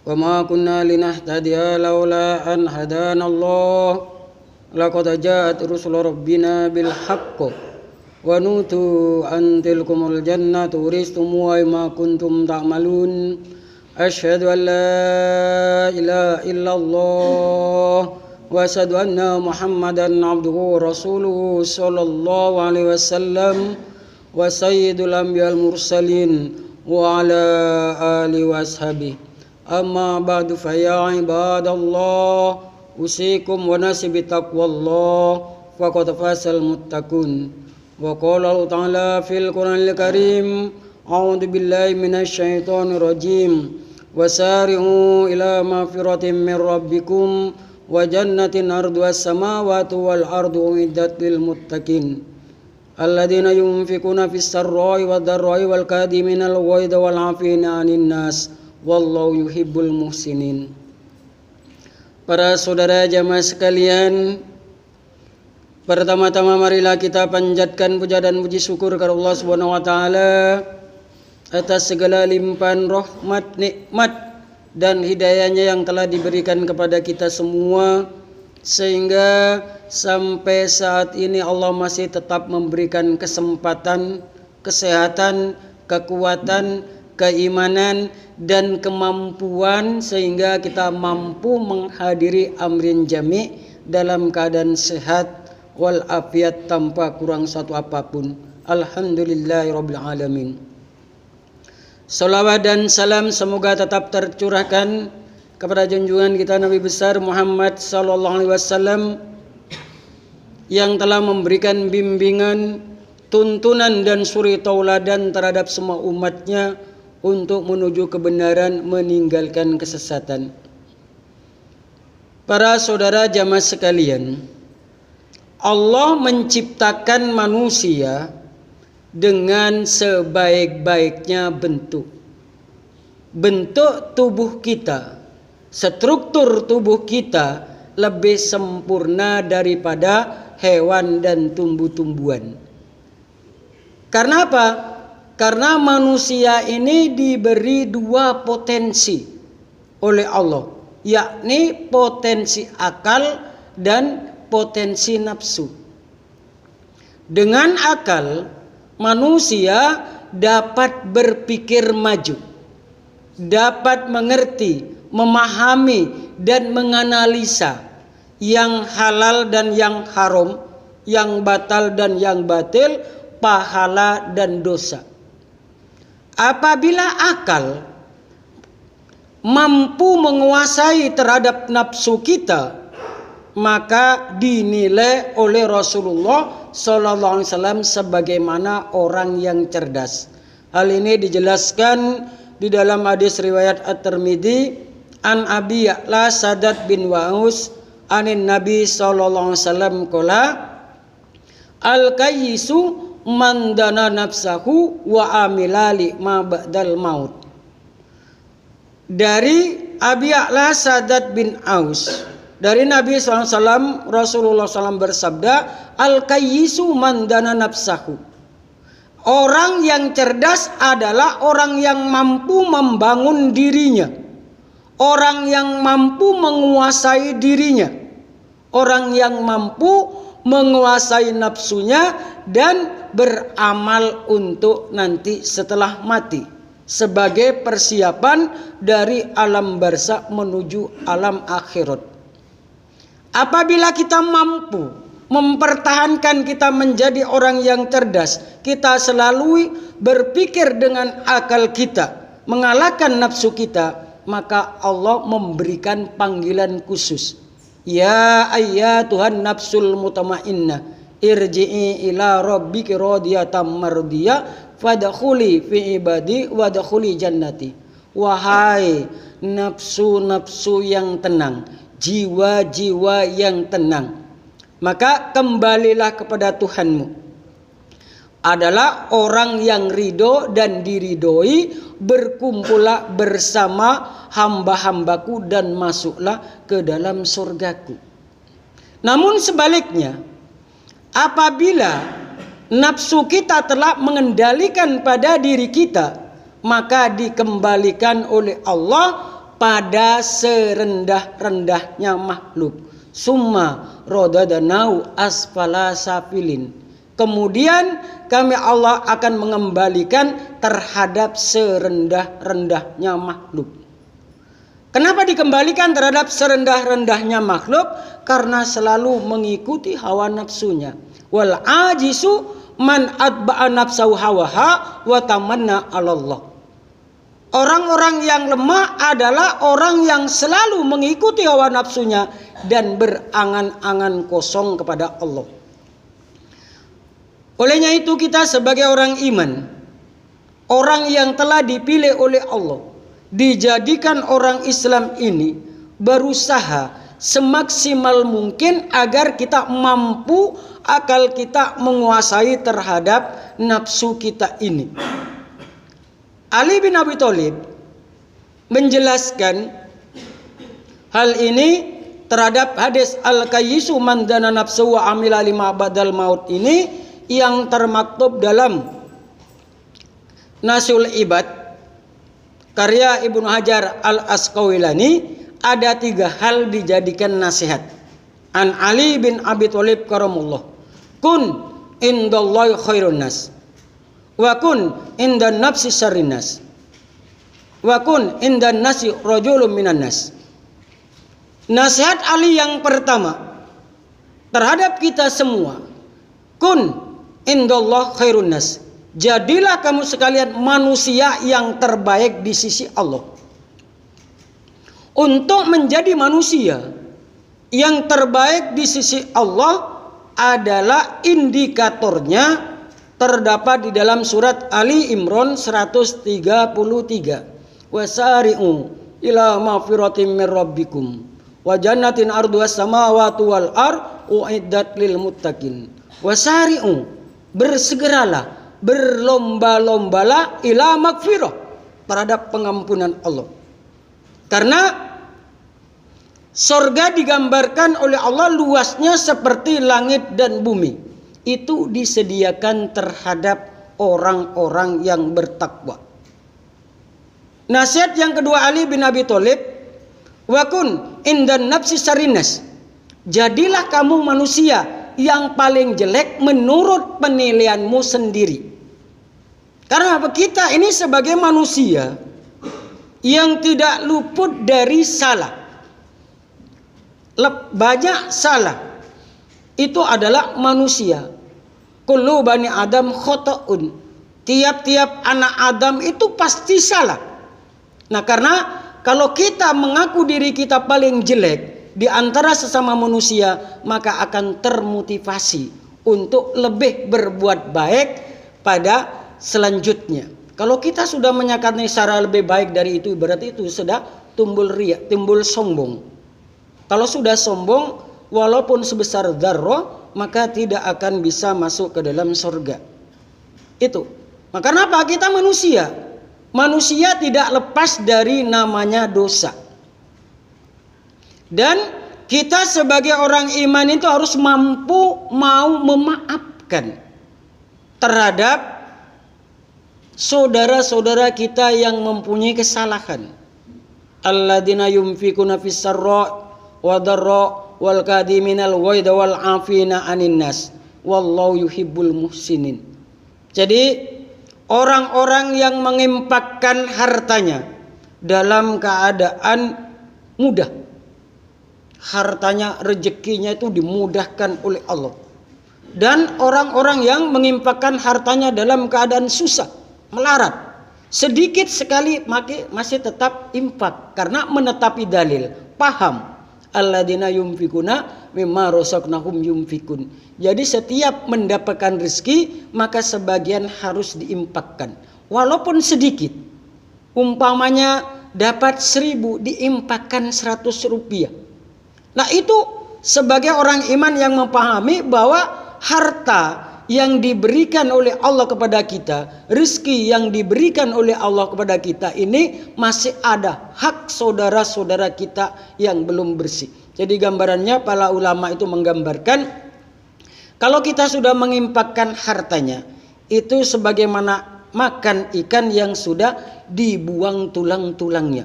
وما كنا لنهتدي لولا أن هدانا الله لقد جاءت رسل ربنا بالحق ونودوا أن تلكم الجنة أورثتموها بما كنتم تعملون أشهد أن لا إله إلا الله وأشهد أن محمدا عبده ورسوله صلى الله عليه وسلم وسيد الأنبياء المرسلين وعلى آله وأصحابه أما بعد فيا عباد الله أوصيكم ونفسي بتقوى الله فقد فاز المتقون وقال الله تعالى في القرآن الكريم أعوذ بالله من الشيطان الرجيم وسارعوا إلى مغفرة من ربكم وجنة أرضها السماوات والأرض أعدت للمتقين الذين ينفقون في السراء والضراء والكاظمين الغيظ والعافين عن الناس wallahu yuhibbul muhsinin. Para saudara jamaah sekalian, pertama-tama marilah kita panjatkan puja dan puji syukur kepada Allah Subhanahu wa taala atas segala limpahan rahmat, nikmat dan hidayahnya yang telah diberikan kepada kita semua, sehingga sampai saat ini Allah masih tetap memberikan kesempatan, kesehatan, kekuatan, keimanan dan kemampuan sehingga kita mampu menghadiri amrin jami' dalam keadaan sehat walafiat tanpa kurang satu apapun. Alhamdulillahirabbil alamin. Salawat dan salam semoga tetap tercurahkan kepada junjungan kita Nabi besar Muhammad sallallahu alaihi wasallam yang telah memberikan bimbingan, tuntunan dan suri tauladan terhadap semua umatnya untuk menuju kebenaran, meninggalkan kesesatan. Para saudara jamaah sekalian, Allah menciptakan manusia dengan sebaik-baiknya bentuk. Bentuk tubuh kita, struktur tubuh kita lebih sempurna daripada hewan dan tumbuh-tumbuhan. Karena apa? Karena manusia ini diberi dua potensi oleh Allah, yakni potensi akal dan potensi nafsu. Dengan akal, manusia dapat berpikir maju, dapat mengerti, memahami dan menganalisa yang halal dan yang haram, yang batal dan yang batil, pahala dan dosa. Apabila akal mampu menguasai terhadap nafsu kita, maka dinilai oleh Rasulullah sallallahu alaihi wasallam sebagaimana orang yang cerdas. Hal ini dijelaskan di dalam hadis riwayat At-Tirmidzi an Abi Ya'la Sadad bin Wa'us anin Nabi sallallahu alaihi wasallam qala al-kayyisu man dana nafsahu wa amilali ma ba'dal maut. Dari Abi Ya'la Sadad bin Aus, dari Nabi SAW, Rasulullah SAW bersabda, al-kayyisu man dana nafsahu. Orang yang cerdas adalah orang yang mampu membangun dirinya, orang yang mampu menguasai dirinya, orang yang mampu menguasai nafsunya dan beramal untuk nanti setelah mati sebagai persiapan dari alam barzakh menuju alam akhirat. Apabila kita mampu mempertahankan kita menjadi orang yang cerdas, kita selalu berpikir dengan akal kita, mengalahkan nafsu kita, maka Allah memberikan panggilan khusus. Ya ayyatuhan nafsul mutmainnah irji'i ila rabbiki radiyatan mardiyah fadkhuli fi ibadi wadkhuli jannati. Wahai nafsu-nafsu yang tenang, jiwa-jiwa yang tenang, maka kembalilah kepada Tuhanmu. Adalah orang yang ridho dan diridhoi, berkumpullah bersama hamba-hambaku dan masuklah ke dalam surgaku. Namun sebaliknya, apabila nafsu kita telah mengendalikan pada diri kita, maka dikembalikan oleh Allah pada serendah-rendahnya makhluk. Summa rodadanau asfala safilin. Kemudian kami Allah akan mengembalikan terhadap serendah-rendahnya makhluk. Kenapa dikembalikan terhadap serendah-rendahnya makhluk? Karena selalu mengikuti hawa nafsunya. Wal ajisu man atba'a nafsahu hawaha wa tamanna 'ala Allah. Orang-orang yang lemah adalah orang yang selalu mengikuti hawa nafsunya dan berangan-angan kosong kepada Allah. Olehnya itu kita sebagai orang iman, orang yang telah dipilih oleh Allah, dijadikan orang Islam ini berusaha semaksimal mungkin agar kita mampu, akal kita menguasai terhadap nafsu kita ini. Ali bin Abi Thalib menjelaskan hal ini terhadap hadis al-kayyisu man dana nafsu wa amila lima badal maut ini yang termaktub dalam Nasul Ibad karya Ibnu Hajar al-Asqalani. Ada 3 hal dijadikan nasihat. An Ali bin Abi Thalib karamullah, kun indallahi khairun nas wa kun indan nafsi syarrin nas wa kun indan nasi rajulun minan nas. Nasihat Ali yang pertama terhadap kita semua, kun indallah khairun nas, jadilah kamu sekalian manusia yang terbaik di sisi Allah. Untuk menjadi manusia yang terbaik di sisi Allah adalah indikatornya terdapat di dalam surat Ali Imran 133. Wasari'u ila magfiratin mir rabbikum wa jannatin arduhas samawati wal ard uiddat lil muttaqin. Wasari'u, bersegeralah, berlomba-lombalah ila magfirah, terhadap pengampunan Allah. Karena surga digambarkan oleh Allah luasnya seperti langit dan bumi. Itu disediakan terhadap orang-orang yang bertakwa. Nasihat yang kedua Ali bin Abi Thalib, wa kun indan nafsi sarinas, jadilah kamu manusia yang paling jelek menurut penilaianmu sendiri. Karena kita ini sebagai manusia yang tidak luput dari salah, banyak salah. Itu adalah manusia. Kullu bani Adam khota'un. Tiap-tiap anak Adam itu pasti salah. Nah, karena kalau kita mengaku diri kita paling jelek di antara sesama manusia, maka akan termotivasi untuk lebih berbuat baik pada selanjutnya. Kalau kita sudah menyatakan secara lebih baik dari itu, berarti itu sudah timbul riya, timbul sombong. Kalau sudah sombong, walaupun sebesar dzarrah, maka tidak akan bisa masuk ke dalam surga. Itu. Maka kenapa kita manusia? Manusia tidak lepas dari namanya dosa. Dan kita sebagai orang iman itu harus mampu mau memaafkan terhadap saudara-saudara kita yang mempunyai kesalahan. Alladzina yunfikuna fis sarra wa dharra wal kadiminal ghaidha wal afina 'anin nas wallahu yuhibbul muhsinin. Jadi orang-orang yang menginfakkan hartanya dalam keadaan mudah, hartanya, rezekinya itu dimudahkan oleh Allah. Dan orang-orang yang menginfakkan hartanya dalam keadaan susah, melarat, sedikit sekali masih tetap infak karena menetapi dalil, paham. Alladzina yunfikuna mimma razaqnahum yunfikun. Jadi setiap mendapatkan rezeki maka sebagian harus diinfakkan walaupun sedikit. Umpamanya dapat 1000 diinfakkan 100 rupiah. Nah, itu sebagai orang iman yang memahami bahwa harta yang diberikan oleh Allah kepada kita, rezeki yang diberikan oleh Allah kepada kita ini masih ada hak saudara-saudara kita yang belum bersih. Jadi gambarannya para ulama itu menggambarkan kalau kita sudah menginfakkan hartanya itu sebagaimana makan ikan yang sudah dibuang tulang-tulangnya.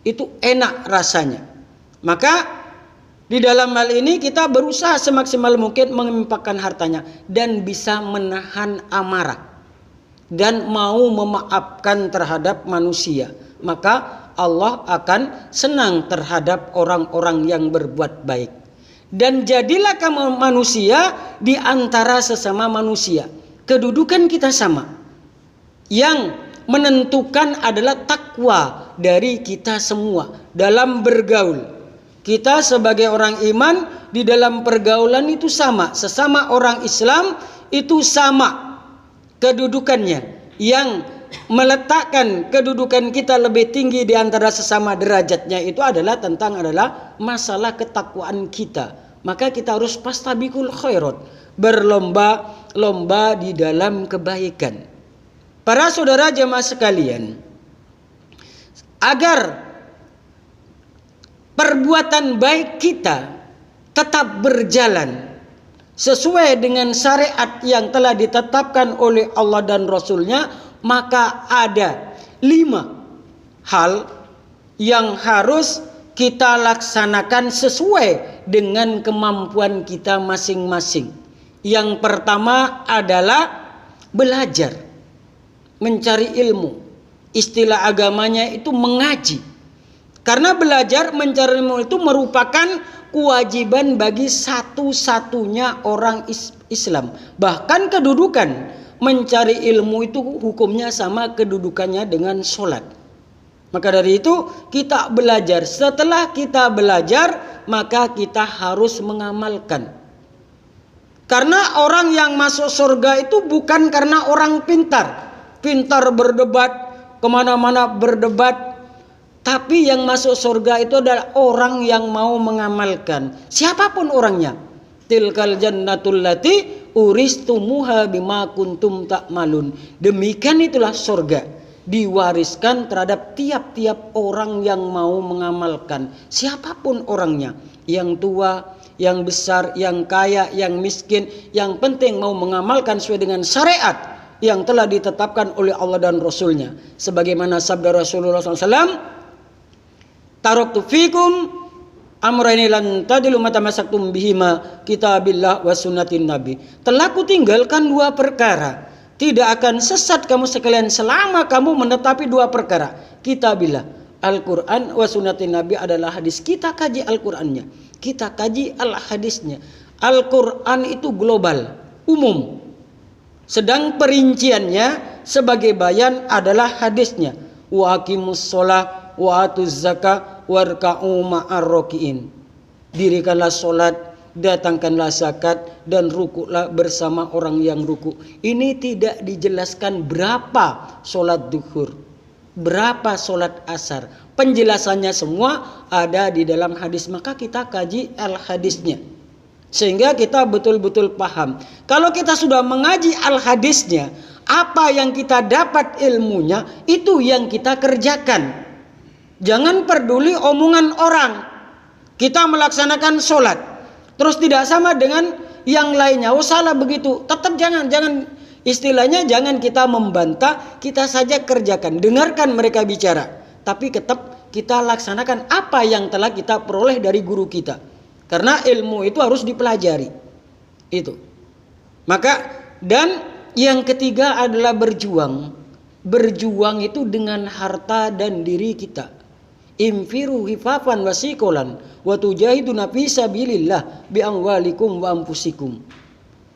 itu enak rasanya. Maka di dalam hal ini kita berusaha semaksimal mungkin menginfakkan hartanya dan bisa menahan amarah dan mau memaafkan terhadap manusia. Maka Allah akan senang terhadap orang-orang yang berbuat baik. Dan jadilah kamu manusia di antara sesama manusia. Kedudukan kita sama. Yang menentukan adalah takwa dari kita semua dalam bergaul. Kita sebagai orang iman di dalam pergaulan itu sama. Sesama orang Islam itu sama kedudukannya. Yang meletakkan kedudukan kita lebih tinggi di antara sesama derajatnya itu adalah masalah ketakwaan kita. Maka kita harus fastabiqul khairat, berlomba-lomba di dalam kebaikan. Para saudara jemaah sekalian, agar perbuatan baik kita tetap berjalan sesuai dengan syariat yang telah ditetapkan oleh Allah dan Rasulnya, maka ada 5 hal yang harus kita laksanakan sesuai dengan kemampuan kita masing-masing. Yang pertama adalah belajar, mencari ilmu. Istilah agamanya itu mengaji. Karena belajar mencari ilmu itu merupakan kewajiban bagi satu-satunya orang Islam. Bahkan kedudukan mencari ilmu itu hukumnya sama kedudukannya dengan sholat. Maka dari itu kita belajar. Setelah kita belajar, maka kita harus mengamalkan. Karena orang yang masuk surga itu bukan karena orang pintar. Pintar berdebat, kemana-mana berdebat. Tapi yang masuk surga itu adalah orang yang mau mengamalkan. Siapapun orangnya. Tilkal jannatul lati uristumuha bima kuntum ta'malun. Demikian itulah surga. Diwariskan terhadap tiap-tiap orang yang mau mengamalkan. Siapapun orangnya. Yang tua, yang besar, yang kaya, yang miskin. Yang penting mau mengamalkan sesuai dengan syariat yang telah ditetapkan oleh Allah dan Rasulnya. Sebagaimana sabda Rasulullah SAW. Taraktu fikum amrayni lan tadilu matamasaktum bihima kitabillah wa sunnatin nabi. Telah kutinggalkan 2 perkara. Tidak akan sesat kamu sekalian selama kamu menetapi 2 perkara. Kitabillah, Al-Quran wa sunnatin nabi adalah hadis. Kita kaji Al-Qurannya, kita kaji al-hadisnya. Al-Quran itu global, umum. Sedang perinciannya sebagai bayan adalah hadisnya. Wa aqimus shalah wa atuz zakah warka'u ma'ar raki'in. Dirikanlah solat, datangkanlah zakat, dan rukuklah bersama orang yang ruku. Ini tidak dijelaskan berapa solat duhur, berapa solat asar. Penjelasannya semua ada di dalam hadis. Maka kita kaji al-hadisnya, sehingga kita betul-betul paham. Kalau kita sudah mengaji al-hadisnya, apa yang kita dapat ilmunya, itu yang kita kerjakan. Jangan peduli omongan orang. Kita melaksanakan sholat, terus tidak sama dengan yang lainnya. Oh salah begitu. Tetap jangan istilahnya jangan kita membantah. Kita saja kerjakan. Dengarkan mereka bicara. Tapi tetap kita laksanakan apa yang telah kita peroleh dari guru kita. Karena ilmu itu harus dipelajari. Itu. Maka dan yang ketiga adalah berjuang. Berjuang itu dengan harta dan diri kita. Infiru hifafan wasikolan wa tujahiduna fi sabilillah bi amwalikum wa anfusikum.